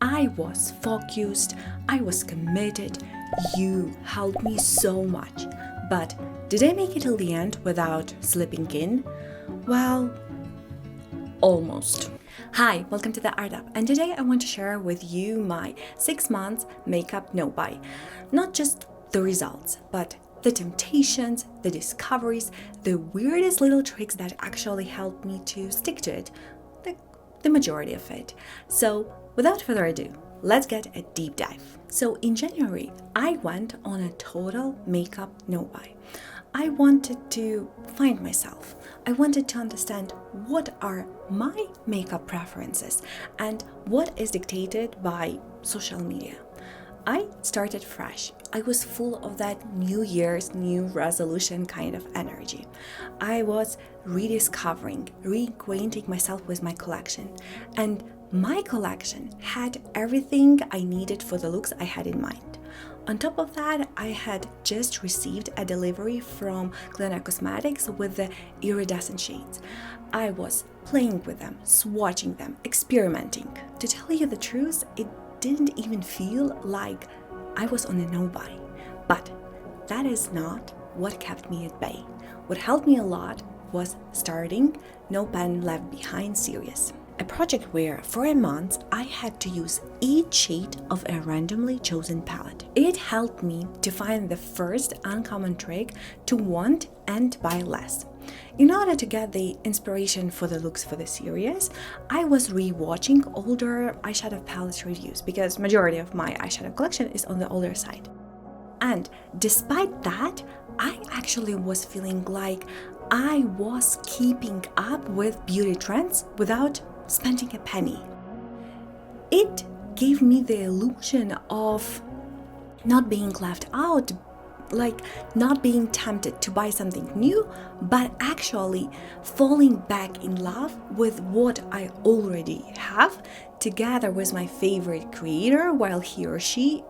I was focused, I was committed. You helped me so much. But did I make it till the end without slipping in? Well, almost. Hi, welcome to the Art Up, and today I want to share with you my 6 months makeup no-buy. Not just the results, but the temptations, the discoveries, the weirdest little tricks that actually helped me to stick to it. The majority of it. So, without further ado, let's get a deep dive. So, in January, I went on a total makeup no-buy. I wanted to find myself. I wanted to understand what are my makeup preferences and what is dictated by social media. I started fresh. I was full of that New Year's, new resolution kind of energy. I was rediscovering, reacquainting myself with my collection. And my collection had everything I needed for the looks I had in mind. On top of that, I had just received a delivery from Glen Cosmetics with the iridescent shades. I was playing with them, swatching them, experimenting. To tell you the truth, it didn't even feel like I was on a no-buy. But that is not what kept me at bay. What helped me a lot was starting No Pen Left Behind series. A project where for a month I had to use each shade of a randomly chosen palette. It helped me to find the first uncommon trick to want and buy less. In order to get the inspiration for the looks for the series, I was re-watching older eyeshadow palette reviews because majority of my eyeshadow collection is on the older side. And despite that, I actually was feeling like I was keeping up with beauty trends without spending a penny. It gave me the illusion of not being left out, like not being tempted to buy something new, but actually falling back in love with what I already have together with my favorite creator while he or she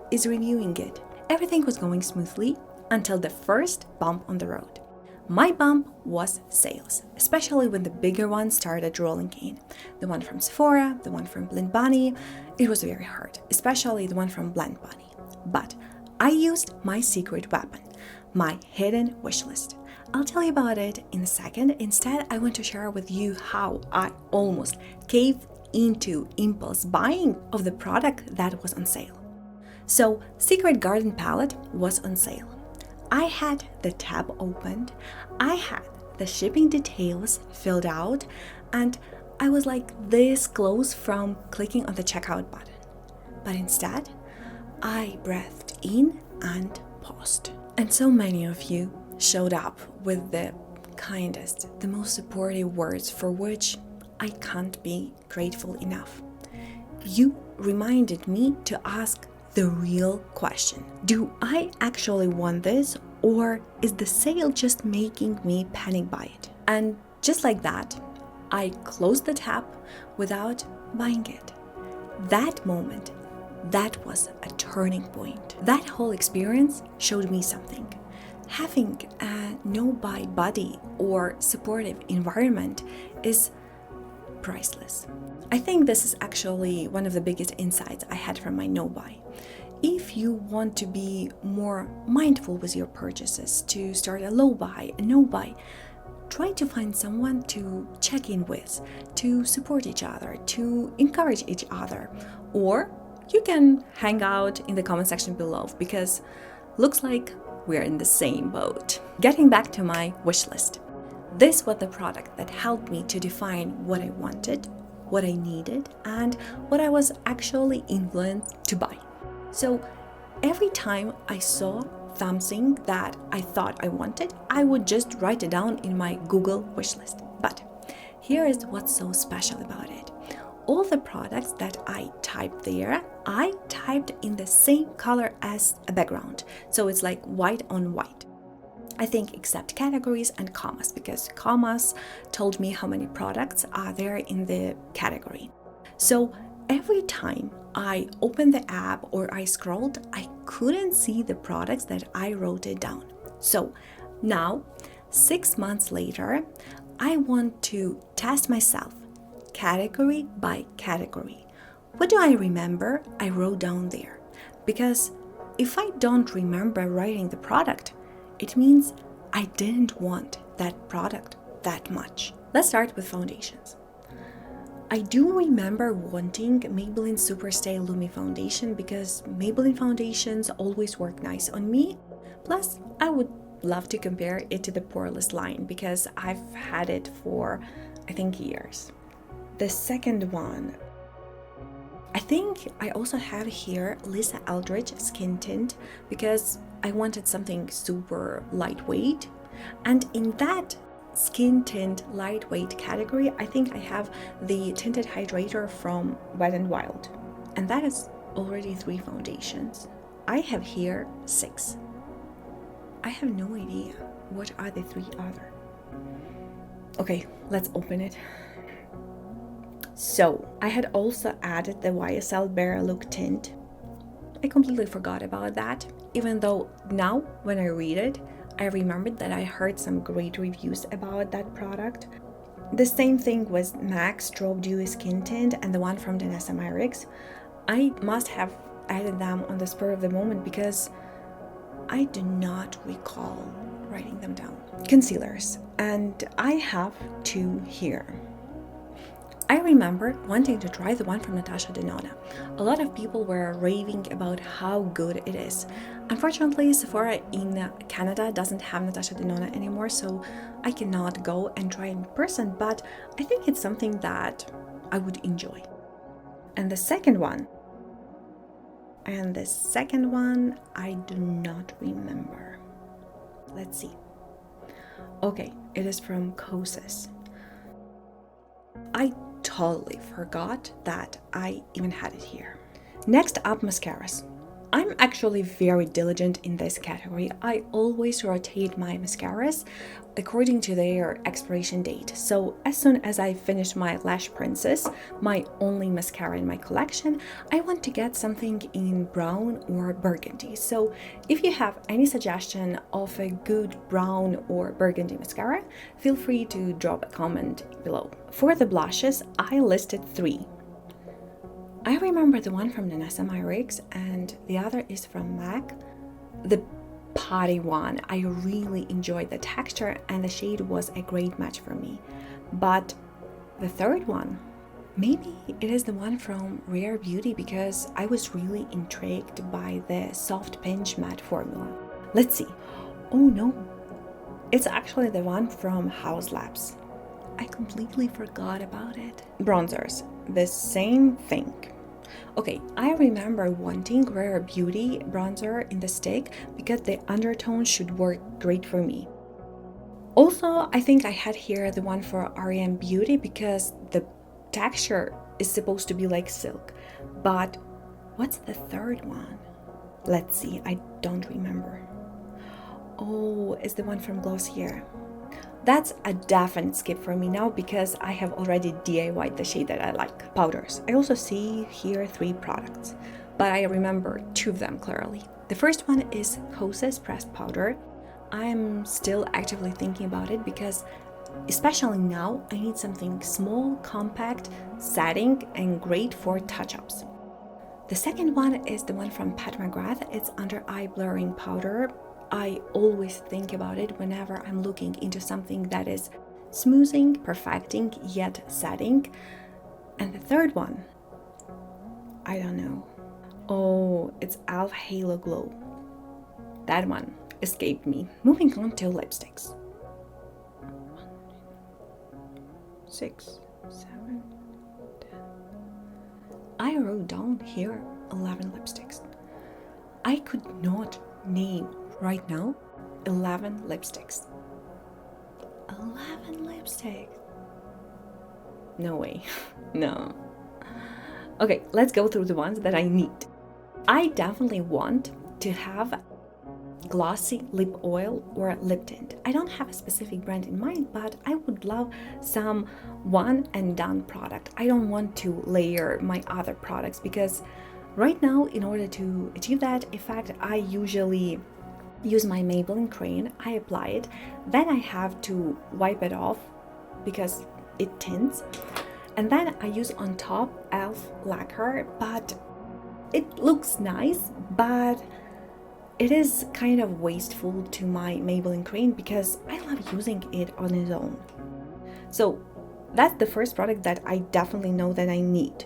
is reviewing it. Everything was going smoothly until the first bump on the road. My bump was sales, especially when the bigger ones started rolling in. The one from Sephora, the one from Blind Bunny. It was very hard, especially the one from Blind Bunny. But I used my secret weapon, my hidden wishlist. I'll tell you about it in a second. Instead, I want to share with you how I almost caved into impulse buying of the product that was on sale. So, Secret Garden palette was on sale. I had the tab opened, I had the shipping details filled out, and I was like this close from clicking on the checkout button. But instead, I breathed in and paused. And so many of you showed up with the kindest, the most supportive words for which I can't be grateful enough. You reminded me to ask the real question. Do I actually want this, or is the sale just making me panic buy it? And just like that, I closed the tab without buying it. That moment, that was a turning point. That whole experience showed me something. Having a no-buy buddy or supportive environment is priceless. I think this is actually one of the biggest insights I had from my no-buy. If you want to be more mindful with your purchases, to start a low buy, a no buy, try to find someone to check in with, to support each other, to encourage each other. Or you can hang out in the comment section below because looks like we're in the same boat. Getting back to my wish list. This was the product that helped me to define what I wanted, what I needed, and what I was actually influenced to buy. So every time I saw something that I thought I wanted, I would just write it down in my Google wish list. But here is what's so special about it. All the products that I typed there, I typed in the same color as a background. So it's like white on white. I think except categories and commas, because commas told me how many products are there in the category. So every time I opened the app or I scrolled, I couldn't see the products that I wrote it down. So now, 6 months later, I want to test myself category by category. What do I remember? I wrote down there. Because if I don't remember writing the product, it means I didn't want that product that much. Let's start with foundations. I do remember wanting Maybelline Superstay Lumi Foundation because Maybelline foundations always work nice on me. Plus, I would love to compare it to the Poreless line because I've had it for, I think, years. The second one, I think I also have here Lisa Eldridge Skin Tint because I wanted something super lightweight. And in that skin tint lightweight category, I think I have the tinted hydrator from Wet n Wild, and that is already 3 foundations. I have here 6. I have no idea what are the 3 other. Okay, let's open it. So I had also added the YSL Bare Look tint. I completely forgot about that, even though now when I read it, I remembered that I heard some great reviews about that product. The same thing with MAC Strobe Dewy Skin Tint and the one from Danessa Myricks. I must have added them on the spur of the moment because I do not recall writing them down. Concealers, and I have 2 here. I remember wanting to try the one from Natasha Denona. A lot of people were raving about how good it is. Unfortunately, Sephora in Canada doesn't have Natasha Denona anymore, so I cannot go and try in person, but I think it's something that I would enjoy. And the second one, I do not remember. Let's see. Okay, it is from Kosas. I totally forgot that I even had it here. Next up, mascaras. I'm actually very diligent in this category. I always rotate my mascaras according to their expiration date. So as soon as I finish my Lash Princess, my only mascara in my collection, I want to get something in brown or burgundy. So if you have any suggestion of a good brown or burgundy mascara, feel free to drop a comment below. For the blushes, I listed 3. I remember the one from Danessa Myricks and the other is from MAC. The potty one, I really enjoyed the texture and the shade was a great match for me. But the third one, maybe it is the one from Rare Beauty because I was really intrigued by the soft pinch matte formula. Let's see. Oh no, it's actually the one from House Labs. I completely forgot about it. Bronzers, the same thing. Okay, I remember wanting Rare Beauty bronzer in the stick because the undertone should work great for me. Also, I think I had here the one for R.E.M. Beauty because the texture is supposed to be like silk. But what's the third one? Let's see, I don't remember. Oh, it's the one from Glossier. That's a definite skip for me now because I have already DIY'd the shade that I like. Powders. I also see here 3 products, but I remember 2 of them clearly. The first one is Kosas Pressed Powder. I'm still actively thinking about it because especially now I need something small, compact, setting, and great for touch-ups. The second one is the one from Pat McGrath. It's Under Eye Blurring Powder. I always think about it whenever I'm looking into something that is smoothing, perfecting, yet setting. And the third one, I don't know. Oh, it's e.l.f. Halo Glow. That one escaped me. Moving on to lipsticks. 6, 7, 10. I wrote down here 11 lipsticks. I could not name right now 11 lipsticks. 11 lipsticks. No way. No. Okay, let's go through the ones that I need. I definitely want to have glossy lip oil or lip tint. I don't have a specific brand in mind, but I would love some one and done product. I don't want to layer my other products because right now, in order to achieve that effect, I usually use my Maybelline Crane. I apply it, then I have to wipe it off because it tints, And then I use on top e.l.f. lacquer, but it looks nice, but it is kind of wasteful to my Maybelline cream because I love using it on its own. So that's the first product that I definitely know that I need.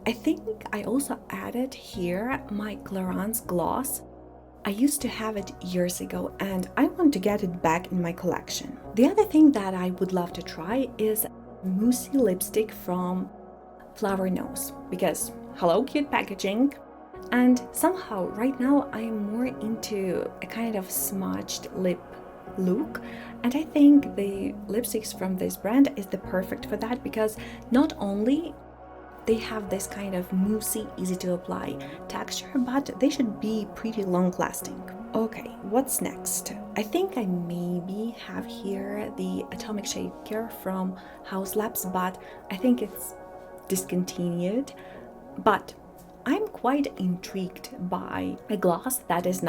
I think I also added here my Clarins gloss. I used to have it years ago and I want to get it back in my collection. The other thing that I would love to try is moussey lipstick from Flower Nose because hello, cute packaging. And somehow right now I am more into a kind of smudged lip look, and I think the lipsticks from this brand is the perfect for that because not only they have this kind of moussey, easy to apply texture, but they should be pretty long lasting. Okay, what's next? I think I maybe have here the Atomic Shaker from House Labs, but I think it's discontinued. But I'm quite intrigued by a gloss that is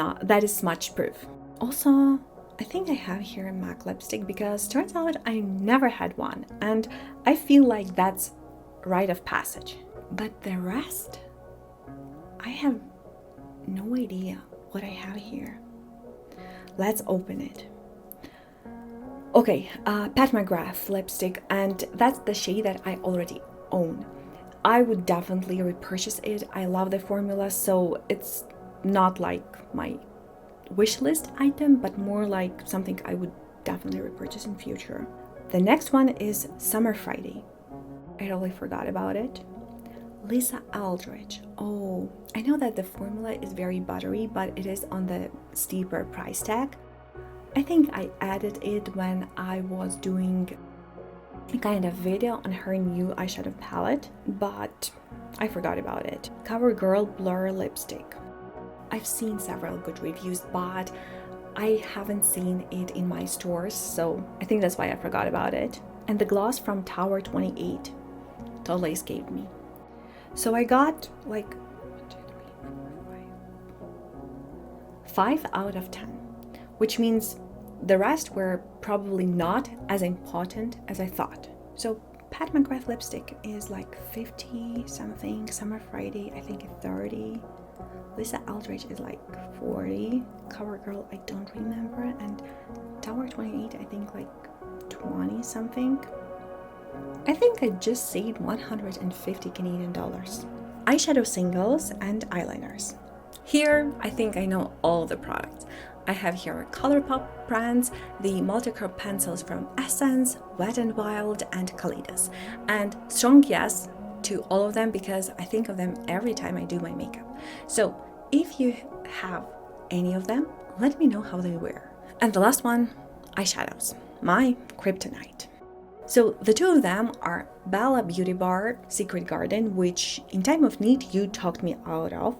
smudge proof. Also, I think I have here a MAC lipstick because turns out I never had one and I feel like that's rite of passage. But the rest, I have no idea what I have here. Let's open it. Okay, Pat McGrath lipstick, and that's the shade that I already own. I would definitely repurchase it. I love the formula, so it's not like my wish list item, but more like something I would definitely repurchase in future. The next one is Summer Friday. I totally forgot about it. Lisa Aldridge. Oh, I know that the formula is very buttery, but it is on the steeper price tag. I think I added it when I was doing a kind of video on her new eyeshadow palette, but I forgot about it. CoverGirl Blur Lipstick. I've seen several good reviews, but I haven't seen it in my stores, so I think that's why I forgot about it. And the gloss from Tower 28 totally escaped me. So I got like 5 out of 10, which means the rest were probably not as important as I thought. So Pat McGrath lipstick is like 50 something, Summer Friday I think 30, Lisa Aldridge is like 40, CoverGirl I don't remember, and Tower 28 I think like 20 something. I think I just saved 150 Canadian dollars. Eyeshadow singles and eyeliners. Here, I think I know all the products. I have here ColourPop brands, the multicurl pencils from Essence, Wet n Wild, and Kaleidos. And strong yes to all of them because I think of them every time I do my makeup. So if you have any of them, let me know how they were. And the last one, eyeshadows, my kryptonite. So the two of them are Bella Beauty Bar Secret Garden, which in time of need you talked me out of.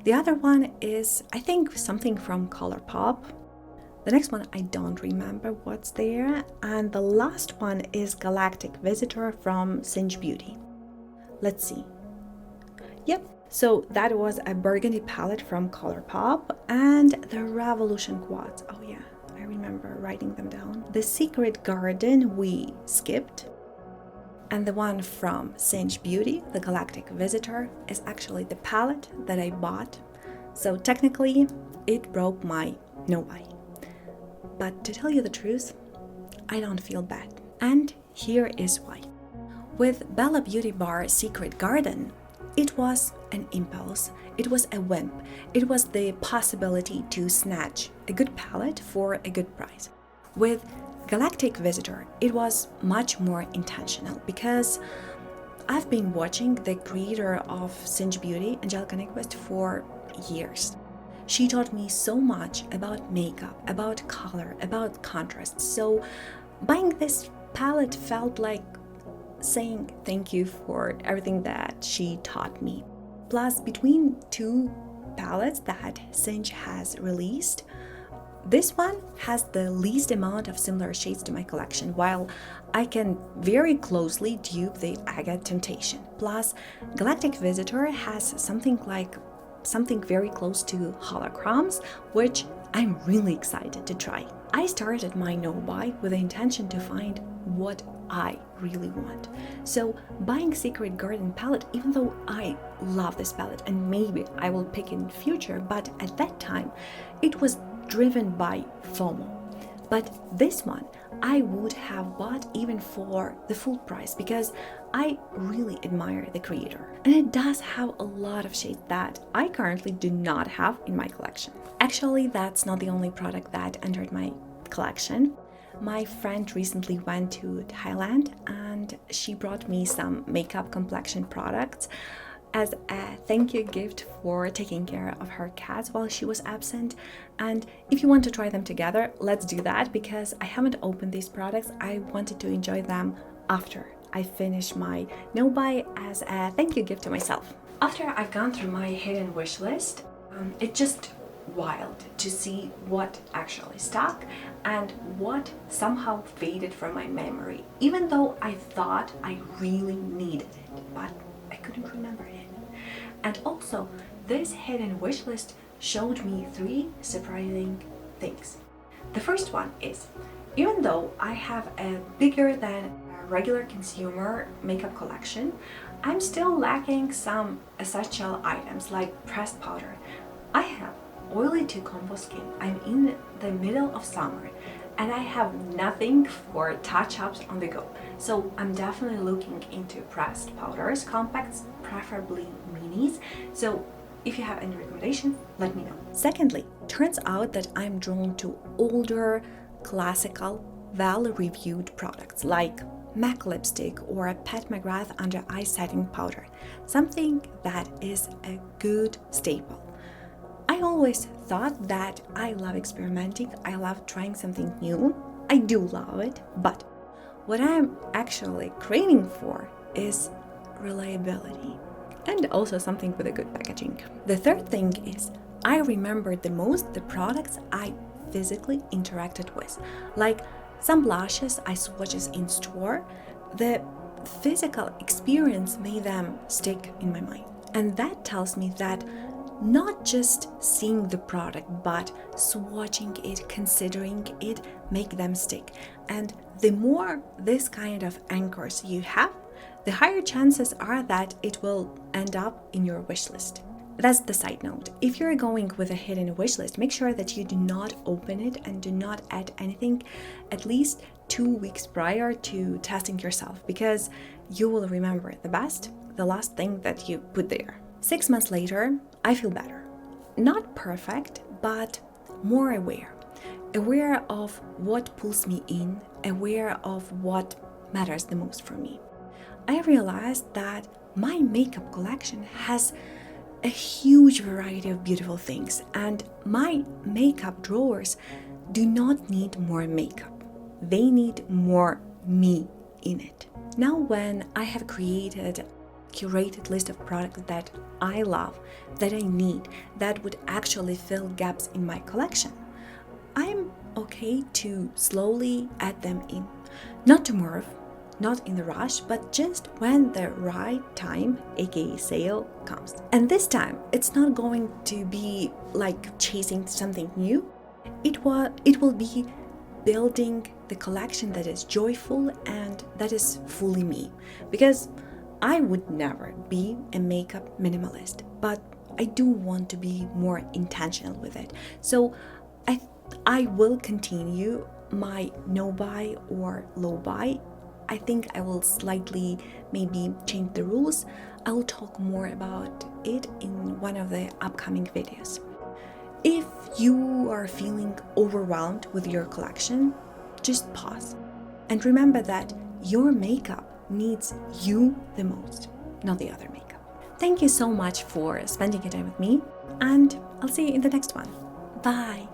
The other one is, I think, something from ColourPop. The next one, I don't remember what's there. And the last one is Galactic Visitor from Singe Beauty. Let's see. Yep, so that was a burgundy palette from ColourPop and the Revolution Quads. Oh yeah, I remember writing them down. The Secret Garden we skipped. And the one from Singe Beauty, the Galactic Visitor, is actually the palette that I bought. So technically, it broke my no buy. But to tell you the truth, I don't feel bad. And here is why. With Bella Beauty Bar Secret Garden, it was an impulse, it was a whim, it was the possibility to snatch a good palette for a good price. With Galactic Visitor, it was much more intentional because I've been watching the creator of Singe Beauty, Angelica Nyquist, for years. She taught me so much about makeup, about color, about contrast. So buying this palette felt like saying thank you for everything that she taught me. Plus, between two palettes that Singe has released, this one has the least amount of similar shades to my collection, while I can very closely dupe the Agate Temptation. Plus, Galactic Visitor has something very close to holochromes, which I'm really excited to try. I started my no-buy with the intention to find what I really want. So buying Secret Garden palette, even though I love this palette and maybe I will pick in future, but at that time it was driven by FOMO. But this one I would have bought even for the full price because I really admire the creator. And it does have a lot of shades that I currently do not have in my collection. Actually, that's not the only product that entered my collection. My friend recently went to Thailand and she brought me some makeup complexion products as a thank you gift for taking care of her cats while she was absent. And if you want to try them together, let's do that because I haven't opened these products. I wanted to enjoy them after I finish my no buy as a thank you gift to myself. After I've gone through my hidden wish list, it's just wild to see what actually stuck and what somehow faded from my memory, even though I thought I really needed it, but I couldn't remember it. And also, this hidden wish list showed me 3 surprising things. The first one is, even though I have a bigger than a regular consumer makeup collection, I'm still lacking some essential items like pressed powder. I have oily to combo skin. I'm in the middle of summer and I have nothing for touch-ups on the go. So I'm definitely looking into pressed powders, compacts, preferably minis. So if you have any recommendations, let me know. Secondly, turns out that I'm drawn to older, classical, well-reviewed products like MAC lipstick or a Pat McGrath under eye setting powder, something that is a good staple. I always thought that I love experimenting, I love trying something new. I do love it, but what I'm actually craving for is reliability and also something with a good packaging. The third thing is I remembered the most the products I physically interacted with, like some blushes I swatches in store. The physical experience made them stick in my mind, and that tells me that not just seeing the product, but swatching it, considering it, make them stick. And the more this kind of anchors you have, the higher chances are that it will end up in your wish list. That's the side note. If you're going with a hidden wish list, make sure that you do not open it and do not add anything at least 2 weeks prior to testing yourself, because you will remember the last thing that you put there. 6 months later, I feel better. Not perfect, but more aware. Aware of what pulls me in, aware of what matters the most for me. I realized that my makeup collection has a huge variety of beautiful things, and my makeup drawers do not need more makeup. They need more me in it. Now, when I have created curated list of products that I love, that I need, that would actually fill gaps in my collection, I'm okay to slowly add them in. Not tomorrow, not in the rush, but just when the right time, aka sale, comes. And this time, it's not going to be like chasing something new. It will be building the collection that is joyful and that is fully me. Because I would never be a makeup minimalist, but I do want to be more intentional with it. So I will continue my no buy or low buy. I think I will slightly maybe change the rules. I'll talk more about it in one of the upcoming videos. If you are feeling overwhelmed with your collection, just pause and remember that your makeup needs you the most, not the other makeup. Thank you so much for spending your time with me, and I'll see you in the next one. Bye!